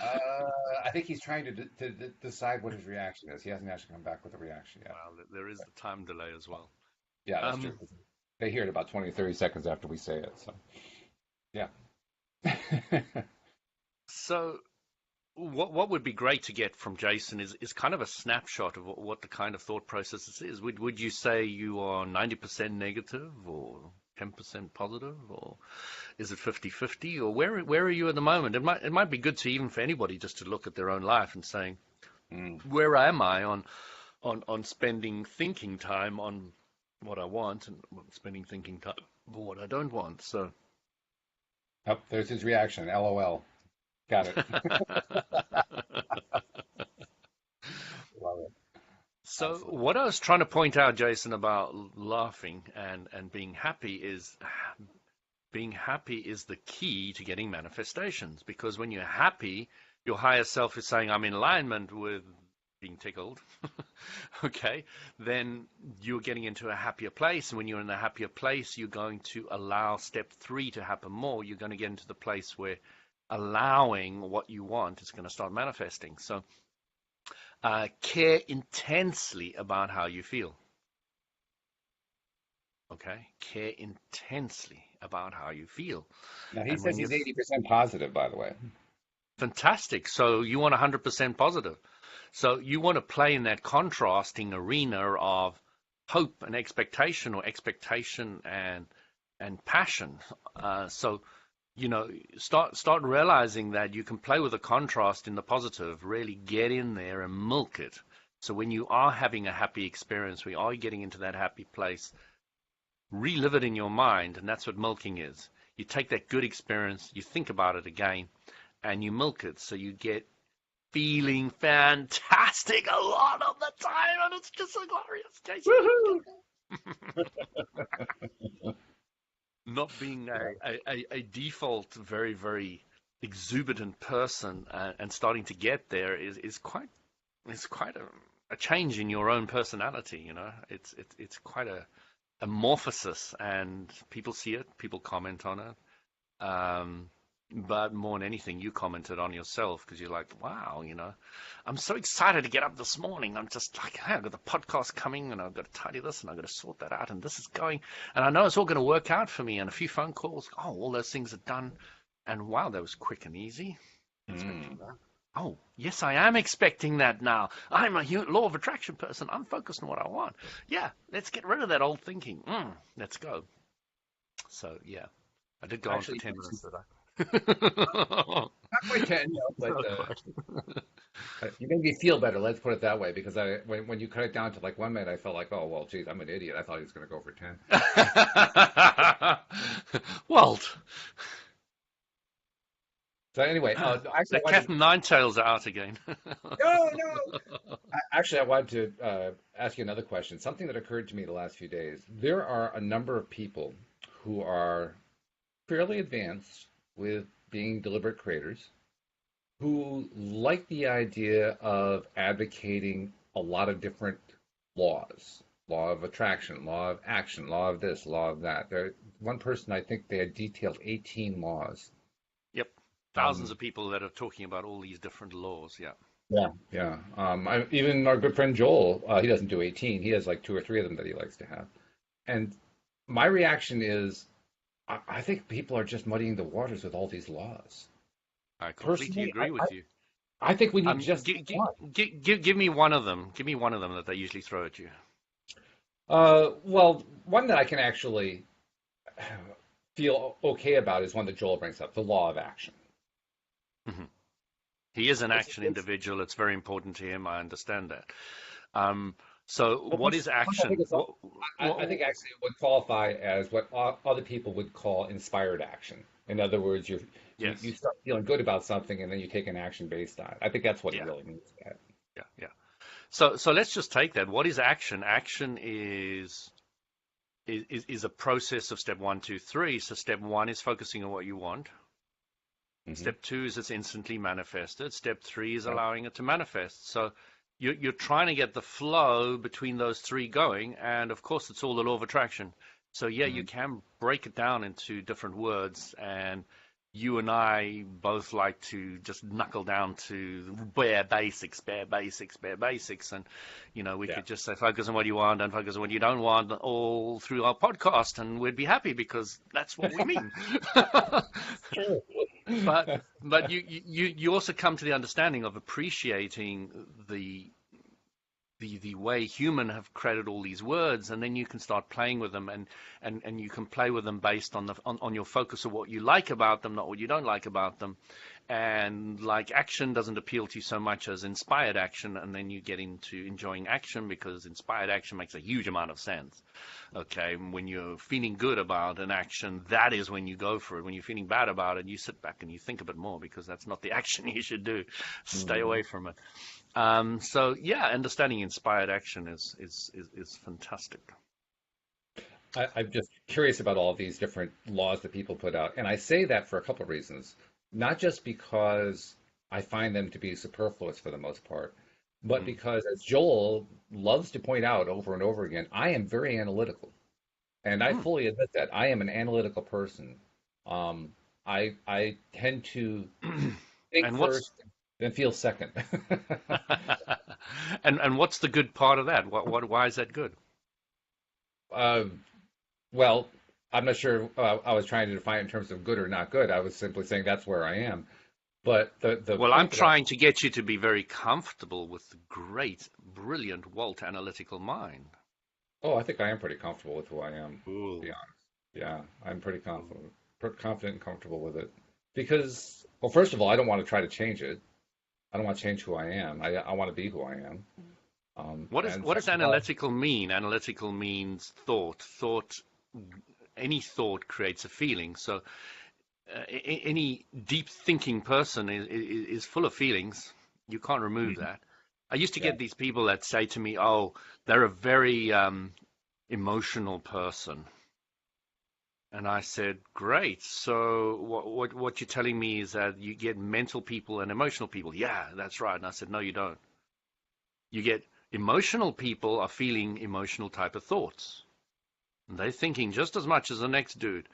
I think he's trying to decide what his reaction is. He hasn't actually come back with a reaction yet.
Well, there is the time delay as well.
Yeah, that's true.
Um,
They hear it about 20 or 30 seconds after we say it. So, yeah.
so what would be great to get from Jason is kind of a snapshot of what the kind of thought process this is. Would you say you are 90% negative or 10% positive, or is it 50-50, or where are you at the moment? It might be good to, even for anybody, just to look at their own life and saying,
Mm.
where am I on spending thinking time on what I want and spending thinking time for what I don't want. So,
Oh, there's his reaction. LOL. Got it. Love it.
so
Absolutely.
what I was trying to point out, Jason, about laughing and being happy is the key to getting manifestations, because when you're happy, your higher self is saying, I'm in alignment with being tickled. Okay, then you're getting into a happier place. And when you're in a happier place, you're going to allow step 3 to happen more. You're going to get into the place where allowing what you want is going to start manifesting. So care intensely about how you feel. Okay, care intensely about how you feel.
Now he
And
says
when you're
he's 80% positive, by the way.
fantastic, so you want 100% positive. So you want to play in that contrasting arena of hope and expectation, or expectation and passion. So start realizing that you can play with the contrast in the positive. Really get in there and milk it. So when you are having a happy experience, we are getting into that happy place, relive it in your mind, and that's what milking is. You take that good experience, you think about it again, and you milk it, so you get feeling fantastic a lot of the time, and it's just so glorious, Jason. Not being a default very, very exuberant person, and starting to get there is quite a change in your own personality. It's quite a amorphosis, and people see it, people comment on it. But more than anything, you commented on yourself, because you're like, wow, I'm so excited to get up this morning. I'm just like, hey, I've got the podcast coming, and I've got to tidy this, and I've got to sort that out, and this is going. And I know it's all going to work out for me. And a few phone calls, all those things are done. And wow, that was quick and easy. Expecting that. Oh, yes, I am expecting that now. I'm a law of attraction person. I'm focused on what I want. Yeah, let's get rid of that old thinking. Let's go. So, yeah, I did go on for
Actually,
10 minutes today.
not quite 10, but you made me feel better. Let's put it that way, because when you cut it down to like 1 minute, I felt like, oh, well, geez, I'm an idiot. I thought he was going to go for 10.
Walt,
So anyway, actually,
the cat and nine tails are out again.
no. Actually, I wanted to ask you another question. Something that occurred to me the last few days. There are a number of people who are fairly advanced with being deliberate creators, who like the idea of advocating a lot of different laws: law of attraction, law of action, law of this, law of that. One person, I think they had detailed 18 laws.
Yep. Thousands of people that are talking about all these different laws. Yeah.
Yeah. Even our good friend Joel, he doesn't do 18. He has like 2 or 3 of them that he likes to have. And my reaction is, I think people are just muddying the waters with all these laws.
I completely
Personally,
agree with you.
I think we need just one.
Give me one of them. Give me one of them that they usually throw at you.
Well, one that I can actually feel okay about is one that Joel brings up, the law of action.
Mm-hmm. He is an
It's,
action
it's,
individual. It's very important to him. I understand that. So
but
what is
I think
action?
I think actually it would qualify as what other people would call inspired action. In other words, you
Yes.
start feeling good about something and then you take an action based on it. I think that's what he
Yeah.
really means by that.
Yeah. Yeah. So let's just take that. What is action? Action is a process of step 1, 2, 3. So step 1 is focusing on what you want.
Hmm.
Step 2 is it's instantly manifested. Step 3 is
Yep.
allowing it to manifest. So you're trying to get the flow between those 3 going, and of course it's all the law of attraction. So yeah, you
Hmm.
can break it down into different words, and you and I both like to just knuckle down to bare basics, bare basics, bare basics, and we
Yeah.
could just say focus on what you want and focus on what you don't want all through our podcast, and we'd be happy because that's what we mean.
True.
But you also come to the understanding of appreciating the way human have created all these words, and then you can start playing with them, and you can play with them based on on your focus of what you like about them, not what you don't like about them, And like action doesn't appeal to you so much as inspired action, and then you get into enjoying action because inspired action makes a huge amount of sense. Okay, when you're feeling good about an action, that is when you go for it. When you're feeling bad about it, you sit back and you think a bit more because that's not the action you should do. Stay
Mhm.
away from it. So yeah, understanding inspired action is fantastic.
I'm just curious about all these different laws that people put out. And I say that for a couple of reasons. Not just because I find them to be superfluous for the most part, but
Mm.
because, as Joel loves to point out over and over again, I am very analytical. And I
Mm.
fully admit that. I am an analytical person. I tend to think
And what's
first, then feel second.
and what's the good part of that? Why is that good?
Um, Well, I'm not sure I was trying to define it in terms of good or not good. I was simply saying that's where I am. But the
Well, I'm
point that I,
trying to get you to be very comfortable with the great, brilliant Walt analytical mind.
oh, I think I am pretty comfortable with who I am, to be
Ooh.
honest. Yeah, I'm pretty confident and comfortable with it. Because, well, first of all, I don't want to try to change it. I don't want to change who I am. I want to be who I am. And
What does
second of all,
analytical mean? Analytical means thought. Any thought creates a feeling. So any deep thinking person is full of feelings. You can't remove
mhm,
that. I used to
yeah,
get these people that say to me, "Oh, they're a very emotional person," and I said, "Great. So what you're telling me is that you get mental people and emotional people?" Yeah, that's right. And I said, "No, you don't. You get emotional people are feeling emotional type of thoughts. And they're thinking just as much as the next dude."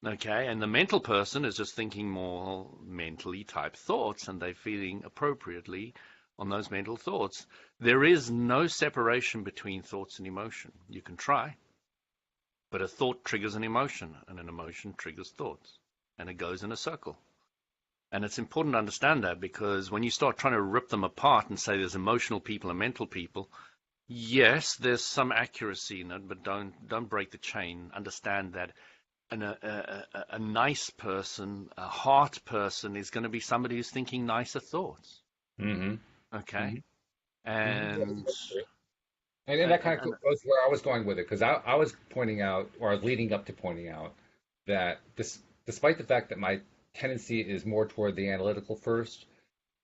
Okay, and the mental person is just thinking more mentally type thoughts, and they're feeling appropriately on those mental thoughts. There is no separation between thoughts and emotion. You can try, but a thought triggers an emotion, and an emotion triggers thoughts, and it goes in a circle. And it's important to understand that because when you start trying to rip them apart and say there's emotional people and mental people, yes, there's some accuracy in it, but don't break the chain. Understand that a nice person, a heart person, is going to be somebody who's thinking nicer thoughts.
hmm
Okay,
hmm Yeah,
and
that's true. And
and
that kind
and,
of
and
goes where I was going with it, because I was pointing out, or I was leading up to pointing out, that despite the fact that my tendency is more toward the analytical first,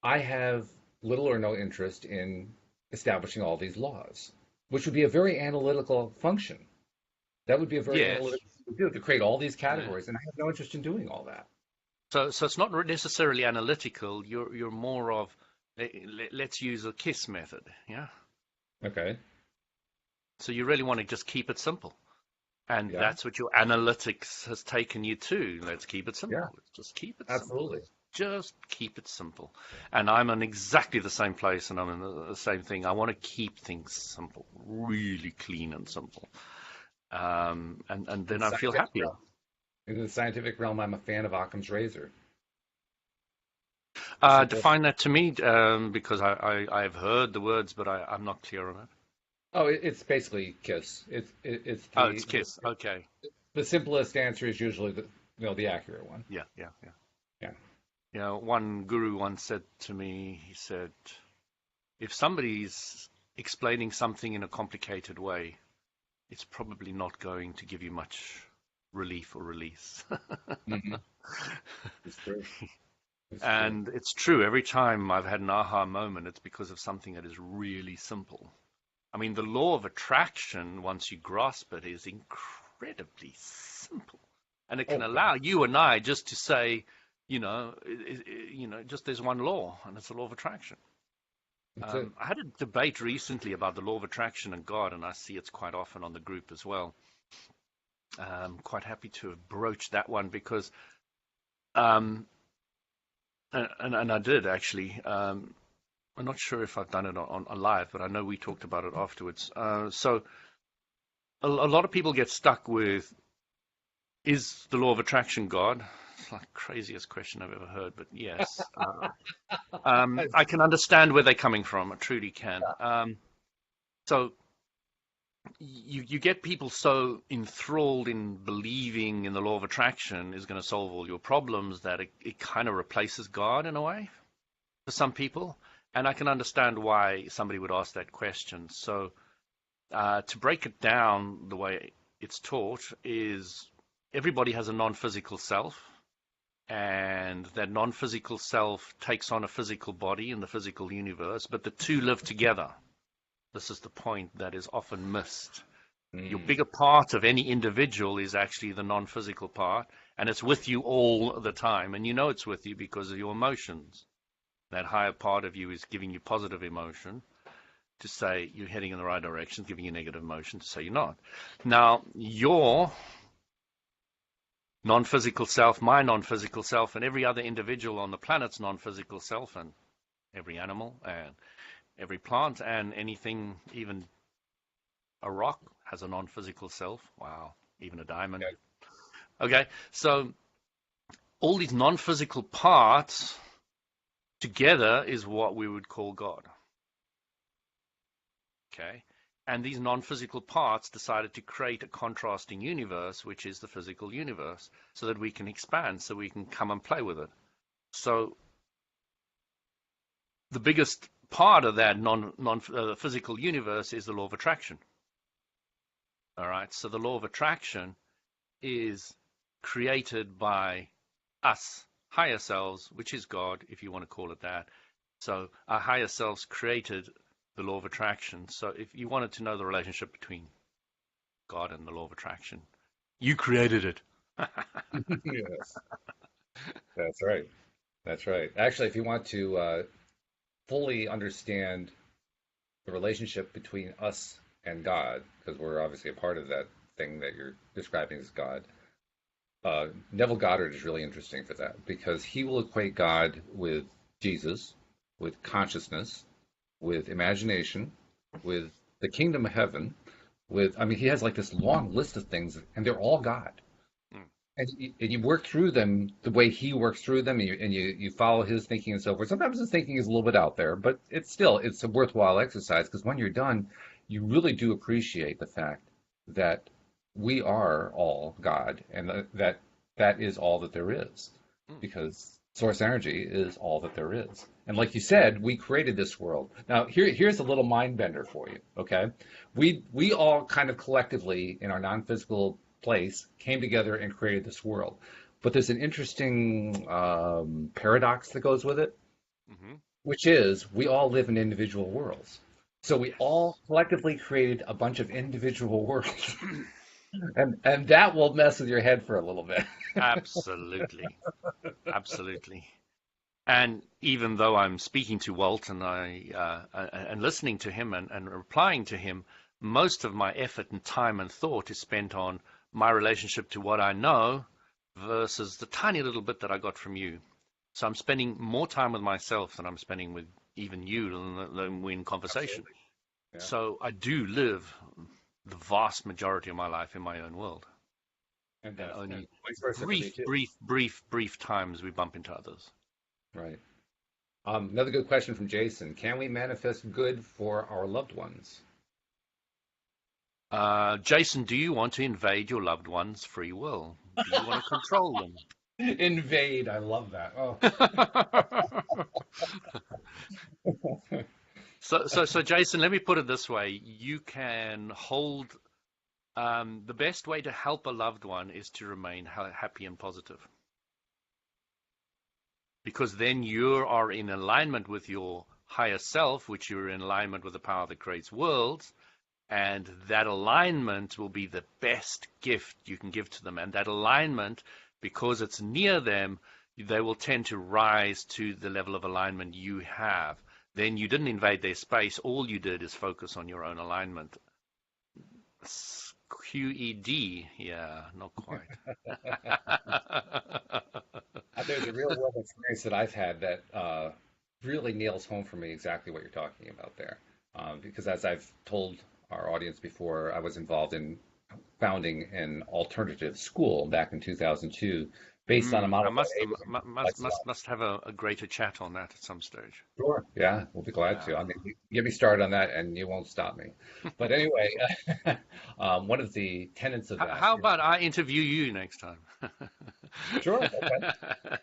I have little or no interest in establishing all these laws, which would be a very analytical function. That would be a very
yes,
analytical thing to do, to create all these
yeah.
categories, and I have no interest in doing all that.
So it's not necessarily analytical. You're more of let's use a KISS method. Yeah.
Okay.
So you really want to just keep it simple. And
Yeah.
that's what your analytics has taken you to. Let's keep it
Yeah.
simple. Let's just keep it simple.
Absolutely.
Just keep it simple. And I'm in exactly the same place, and I'm in the same thing. I want to keep things simple, really clean and simple. And
In
then
the
I feel
scientific
happier.
realm, in the scientific realm, I'm a fan of Occam's razor. Simple.
Define that to me, because I've heard the words, but I'm not clear on it.
Oh, it's basically KISS. It's
Oh, it's KISS. Okay.
the simplest answer is usually the accurate one.
Yeah, yeah, yeah.
Yeah.
You know, one guru once said to me, he said, if somebody's explaining something in a complicated way, it's probably not going to give you much relief or release.
hmm It's true. It's true.
And it's true, every time I've had an aha moment, it's because of something that is really simple. I mean, the law of attraction, once you grasp it, is incredibly simple. And it can
Oh,
allow you and I just to say, just there's one law, and it's the law of attraction.
that's it.
I had a debate recently about the law of attraction and God, and I see it's quite often on the group as well. Quite happy to have broached that one because, um, and I did actually. I'm not sure if I've done it on live, but I know we talked about it afterwards. So a lot of people get stuck with, is the law of attraction God? It's like the craziest question I've ever heard, but yes. I can understand where they're coming from. I truly can. So you get people so enthralled in believing in the law of attraction is going to solve all your problems that it kind of replaces God in a way for some people. And I can understand why somebody would ask that question. So to break it down, the way it's taught is everybody has a non-physical self, and that non-physical self takes on a physical body in the physical universe, but the two live together. This is the point that is often missed. Your
Mm,
bigger part of any individual is actually the non-physical part, and it's with you all the time, and you know it's with you because of your emotions. That higher part of you is giving you positive emotion to say you're heading in the right direction, giving you negative emotion to say you're not. Now, your non-physical self, my non-physical self, and every other individual on the planet's non-physical self, and every animal and every plant and anything, even a rock has a non-physical self. Wow, even a diamond.
yeah.
Okay, so all these non-physical parts together is what we would call God. Okay, and these non-physical parts decided to create a contrasting universe, which is the physical universe, so that we can expand, so we can come and play with it. So the biggest part of that non-physical universe is the law of attraction. All right, so the law of attraction is created by us, higher selves, which is God, if you want to call it that. So our higher selves created the law of attraction. So if you wanted to know the relationship between God and the law of attraction, you created it.
Yes, that's right. That's right. Actually, if you want to fully understand the relationship between us and God, because we're obviously a part of that thing that you're describing as God, Neville Goddard is really interesting for that because he will equate God with Jesus, with consciousness, with imagination, with the kingdom of heaven, with, I mean, he has like this long list of things, and they're all God.
Mm.
And you work through them the way he works through them, and you follow his thinking and so forth. Sometimes his thinking is a little bit out there, but it's a worthwhile exercise because when you're done, you really do appreciate the fact that we are all God, and that is all that there is,
Mm.
because source energy is all that there is. And like you said, we created this world. Now here's a little mind bender for you. Okay, we all kind of collectively in our non-physical place came together and created this world. But there's an interesting paradox that goes with it,
Mm-hmm.
which is we all live in individual worlds. So we all
Yes.
collectively created a bunch of individual worlds, and that will mess with your head for a little bit.
Absolutely. Absolutely. And even though I'm speaking to Walt and and listening to him and replying to him, most of my effort and time and thought is spent on my relationship to what I know versus the tiny little bit that I got from you. So I'm spending more time with myself than I'm spending with even you than we in conversation.
Absolutely. Yeah.
So I do live the vast majority of my life in my own world, and
And
only
vice versa for me
brief,
too.
brief, brief, brief times we bump into others.
Right. Another good question from Jason. Can we manifest good for our loved ones?
Jason, do you want to invade your loved one's free will? Do you want to control them?
Invade. I love that. Oh.
So, Jason, let me put it this way. You can hold, the best way to help a loved one is to remain happy and positive. Because then you are in alignment with your higher self, which you're in alignment with the power that creates worlds. And that alignment will be the best gift you can give to them. And that alignment, because it's near them, they will tend to rise to the level of alignment you have. Then you didn't invade their space. All you did is focus on your own alignment. QED, yeah, not quite.
There's a real world experience that I've had that really nails home for me exactly what you're talking about there. Because as I've told our audience before, I was involved in founding an alternative school back in 2002 based on a
I
model that
must
A was
must
likes a
must
lot.
must have a greater chat on that at some stage.
Sure. Yeah, we'll be glad
Yeah.
to. I mean, get me started on that, and you won't stop me. But anyway, one of the tenets of that
How
is
about I interview you next time?
sure. Okay.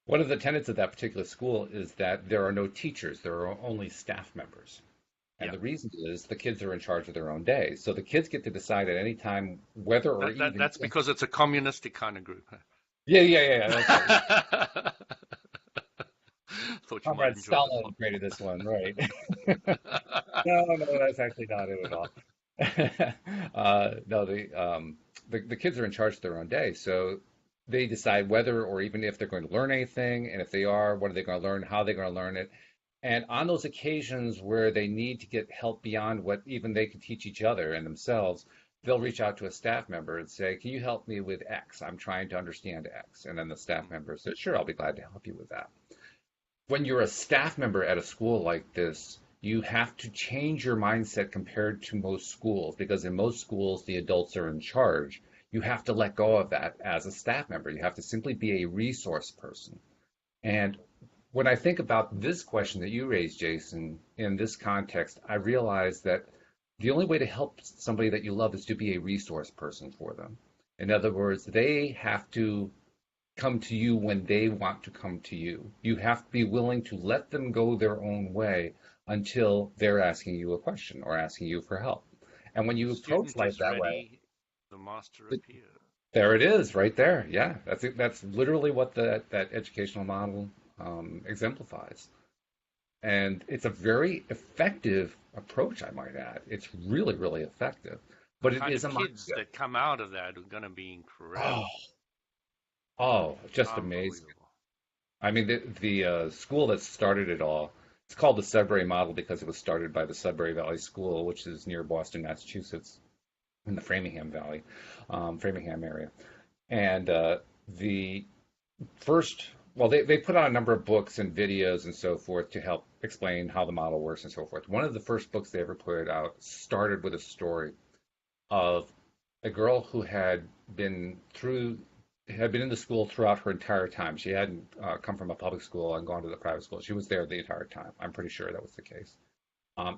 One of the tenets of that particular school is that there are no teachers, there are only staff members. And
Yeah.
the reason is the kids are in charge of their own day. So the kids get to decide at any time whether or even
That's
if.
because it's a communistic kind of group.
Yeah, that's right.
Huh? Thought you might
Comrade
enjoy this
Stalin
one.
created this one, right? No, that's actually not it at all. No, the kids are in charge of their own day, so they decide whether or even if they're going to learn anything, and if they are, what are they going to learn, how are they going to learn it. And on those occasions where they need to get help beyond what even they can teach each other and themselves, they'll reach out to a staff member and say, "Can you help me with X? I'm trying to understand X." And then the staff member says, "Sure, I'll be glad to help you with that." When you're a staff member at a school like this, you have to change your mindset compared to most schools because in most schools, the adults are in charge. You have to let go of that as a staff member. You have to simply be a resource person. And when I think about this question that you raised, Jason, in this context, I realize that the only way to help somebody that you love is to be a resource person for them. In other words, they have to come to you when they want to come to you. You have to be willing to let them go their own way until they're asking you a question or asking you for help. And when
The
you approach
student
life
is
that way,
ready, the master appears.
there it is, right there. Yeah, that's literally what that educational model exemplifies. And it's a very effective approach, I might add. It's really, really effective.
The
But it
kind
is
of
a
kids
mindset.
that come out of that are going to be
Oh,
incredible.
just amazing.
Unbelievable.
I mean, the school that started it all, it's called the Sudbury model because it was started by the Sudbury Valley School, which is near Boston, Massachusetts, in the Framingham Valley, Framingham area. And the first, well, they put out a number of books and videos and so forth to help explain how the model works and so forth. One of the first books they ever put out started with a story of a girl who had been in the school throughout her entire time. She hadn't come from a public school and gone to the private school. She was there the entire time. I'm pretty sure that was the case.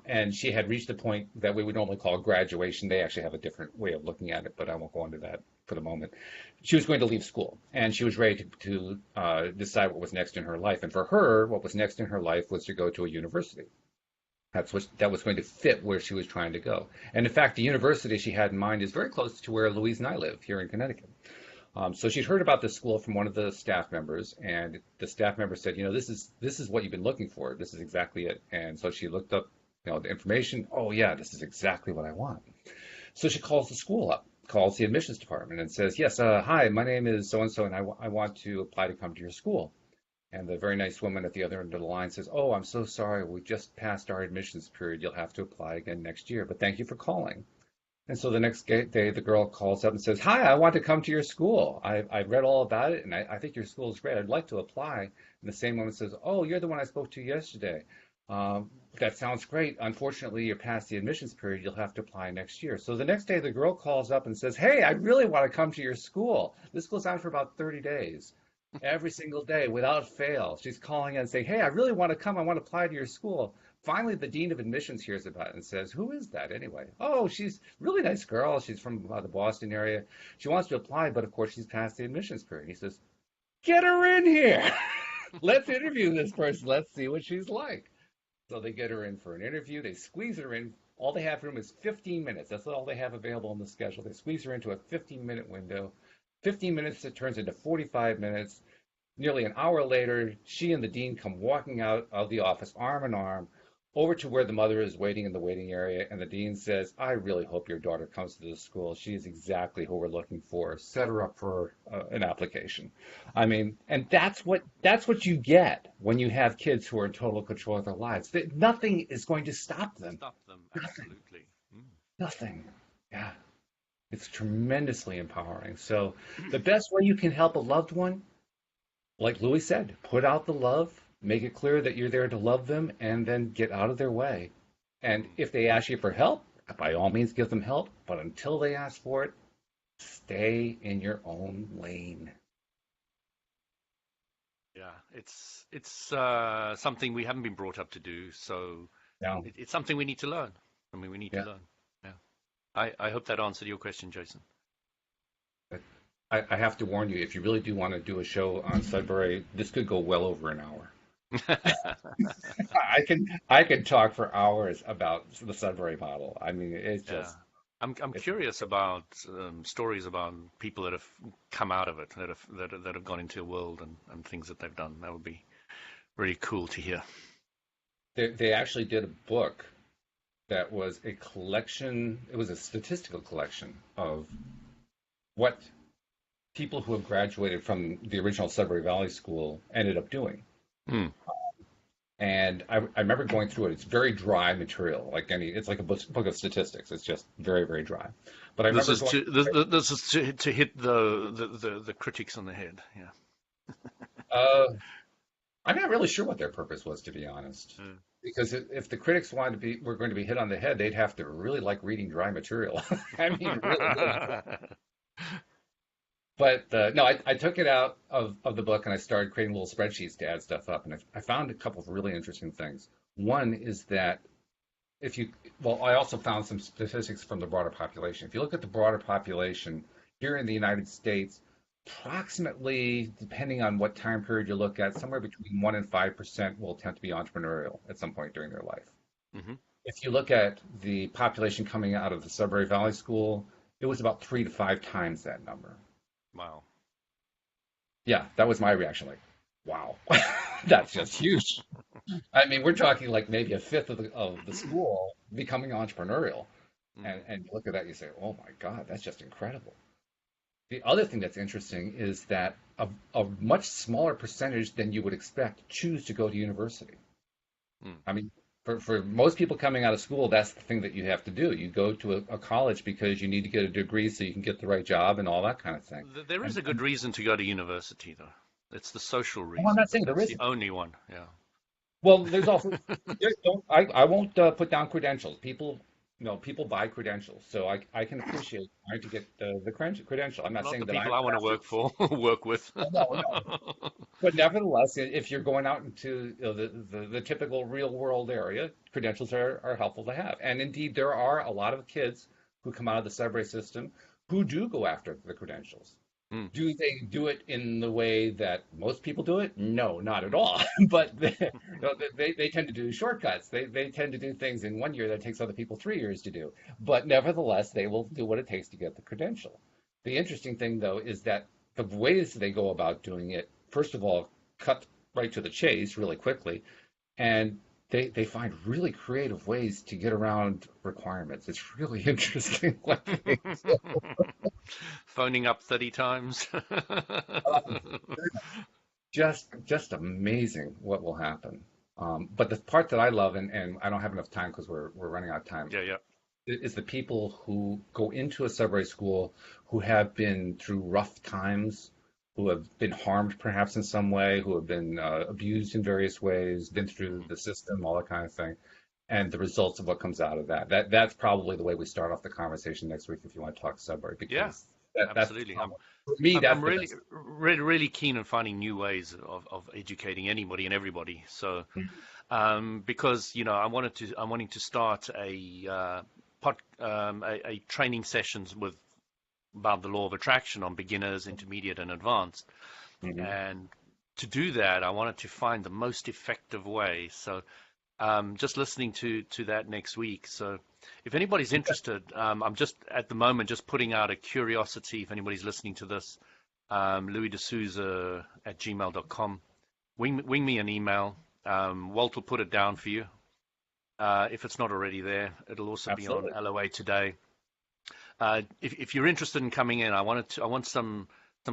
And she had reached the point that we would normally call graduation. They actually have a different way of looking at it, but I won't go into that for the moment. She was going to leave school, and she was ready to decide what was next in her life. And for her, what was next in her life was to go to a university. That was going to fit where she was trying to go. And in fact, the university she had in mind is very close to where Louise and I live here in Connecticut. So she'd heard about this school from one of the staff members, and the staff member said, this is what you've been looking for. This is exactly it. And so she looked up, the information. Oh yeah, this is exactly what I want. So she calls the school up, calls the admissions department, and says, yes, hi, my name is so and so, and I want to apply to come to your school. And the very nice woman at the other end of the line says, oh, I'm so sorry, we just passed our admissions period. You'll have to apply again next year, but thank you for calling. And so the next day, the girl calls up and says, hi, I want to come to your school. I read all about it, and I think your school is great. I'd like to apply. And the same woman says, oh, you're the one I spoke to yesterday. That sounds great. Unfortunately, you're past the admissions period. You'll have to apply next year. So the next day, the girl calls up and says, hey, I really want to come to your school. This goes on for about 30 days. Every single day, without fail, she's calling in and saying, hey, I really want to come. I want to apply to your school. Finally, the dean of admissions hears about it and says, who is that anyway? Oh, she's a really nice girl. She's from the Boston area. She wants to apply, but of course, she's past the admissions period. He says, get her in here. Let's interview this person. Let's see what she's like. So they get her in for an interview. They squeeze her in. All they have for room is 15 minutes. That's all they have available in the schedule. They squeeze her into a 15-minute window. 15 minutes, it turns into 45 minutes. Nearly an hour later, she and the dean come walking out of the office arm in arm over to where the mother is waiting in the waiting area. And the dean says, I really hope your daughter comes to this school. She is exactly who we're looking for. Set her up for an application. I mean, and that's what you get when you have kids who are in total control of their lives. Nothing is going to stop them.
Stop them,
Nothing.
absolutely.
Nothing. Yeah. It's tremendously empowering. So the best way you can help a loved one, like Louis said, put out the love, make it clear that you're there to love them, and then get out of their way. And if they ask you for help, by all means give them help. But until they ask for it, Stay in your own lane.
Yeah, it's something we haven't been brought up to do, so
No,
it's something we need to learn. I mean, we need to
yeah.
learn. Yeah. I hope that answered your question, Jason.
But I have to warn you, if you really do want to do a show on Sudbury, this could go well over an hour. I can talk for hours about the Sudbury model. I mean, it's
Yeah.
just
I'm
it's
curious about stories about people that have come out of it, that have gone into a world and things that they've done. That would be really cool to hear.
they actually did a book that was a collection. It was a statistical collection of what people who have graduated from the original Sudbury Valley School ended up doing.
Hmm.
And I remember going through it. It's very dry material, it's like a book of statistics. It's just very, very dry. But I
This
remember
is
going,
to this is to hit the critics on the head. Yeah.
uh, I'm not really sure what their purpose was, to be honest.
Mm.
Because if the critics were going to be hit on the head, they'd have to really like reading dry material. I mean, really, really. But no, I took it out of the book and I started creating little spreadsheets to add stuff up. And I found a couple of really interesting things. One is that if you, well, I also found some statistics from the broader population. If you look at the broader population here in the United States, approximately, depending on what time period you look at, somewhere between 1 and 5% will attempt to be entrepreneurial at some point during their life.
Hmm.
If you look at the population coming out of the Sudbury Valley School, it was about 3 to 5 times that number.
Wow.
Yeah, that was my reaction. Like, wow, that's just huge. I mean, we're talking like maybe a fifth of the school becoming entrepreneurial.
Mm.
And you look at that, you say, oh my God, that's just incredible. The other thing that's interesting is that a much smaller percentage than you would expect choose to go to university.
Mm.
I mean, for most people coming out of school, that's the thing that you have to do. You go to a college because you need to get a degree so you can get the right job and all that kind of thing.
There is a good reason to go to university, though. It's the social
Well, I'm
reason,
not
but
saying there
that's the
isn't.
only one. Yeah.
Well, there's also I won't put down credentials. People buy credentials, so I can appreciate trying to get the credential. I'm not
Not the
saying that I
people I want to work for, work with.
no, no. But nevertheless, if you're going out into the typical real world area, credentials are helpful to have. And indeed, there are a lot of kids who come out of the Sudbury system who do go after the credentials.
Mm.
Do they do it in the way that most people do it? No, not at all. But they tend to do shortcuts. They tend to do things in 1 year that takes other people 3 years to do. But nevertheless, they will do what it takes to get the credential. The interesting thing, though, is that the ways they go about doing it, first of all, cut right to the chase really quickly, and they find really creative ways to get around requirements. It's really interesting.
Phoning up 30 times.
Just amazing what will happen. But the part that I love, and I don't have enough time because we're running out of time,
Yeah, yeah.
is the people who go into a Sudbury school who have been through rough times, who have been harmed perhaps in some way, who have been abused in various ways, been through the system, all that kind of thing, and the results of what comes out of that. That's probably the way we start off the conversation next week if you want to talk Sudbury,
Yeah,
because that's
absolutely.
probably, for me,
I'm
that's the
really,
best.
really keen on finding new ways of educating anybody and everybody. So, because I'm wanting to start a training sessions with about the law of attraction on beginners, intermediate, and advanced.
Mhm.
And to do that, I wanted to find the most effective way. So, just listening to that next week. So, if anybody's interested, I'm just at the moment just putting out a curiosity. If anybody's listening to this, Louis D'Souza at gmail.com. Wing me an email. Walt will put it down for you. If it's not already there, it'll also be on
Absolutely.
LOA today. If you're interested in coming in, I want some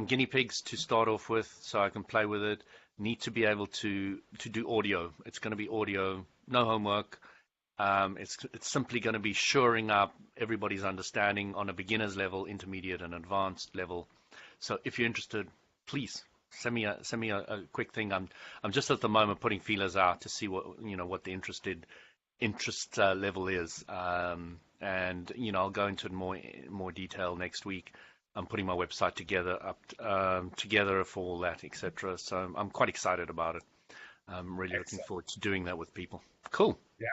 guinea pigs to start off with, so I can play with it. Need to be able to do audio. It's going to be audio, no homework. It's simply going to be shoring up everybody's understanding on a beginner's level, intermediate, and advanced level. So if you're interested, please send me a quick thing. I'm just at the moment putting feelers out to see what the interest level is. And I'll go into it more detail next week. I'm putting my website together for all that, etc. So I'm quite excited about it. I'm really looking
Excellent.
forward to doing that with people. Cool.
Yeah.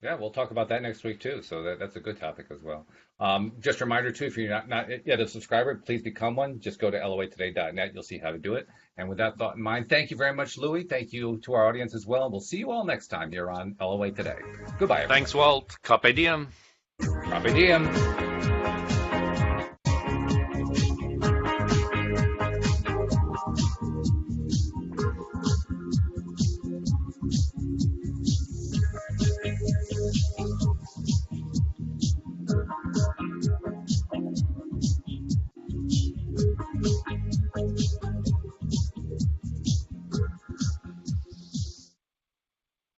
Yeah, we'll talk about that next week too. So that's a good topic as well. Just a reminder too, if you're not yet a subscriber, please become one. Just go to loatoday.net. You'll see how to do it. And with that thought in mind, thank you very much, Louis. Thank you to our audience as well. We'll see you all next time here on LOA Today. Goodbye, everyone.
Thanks, Walt. Carpe diem.
Carpe diem.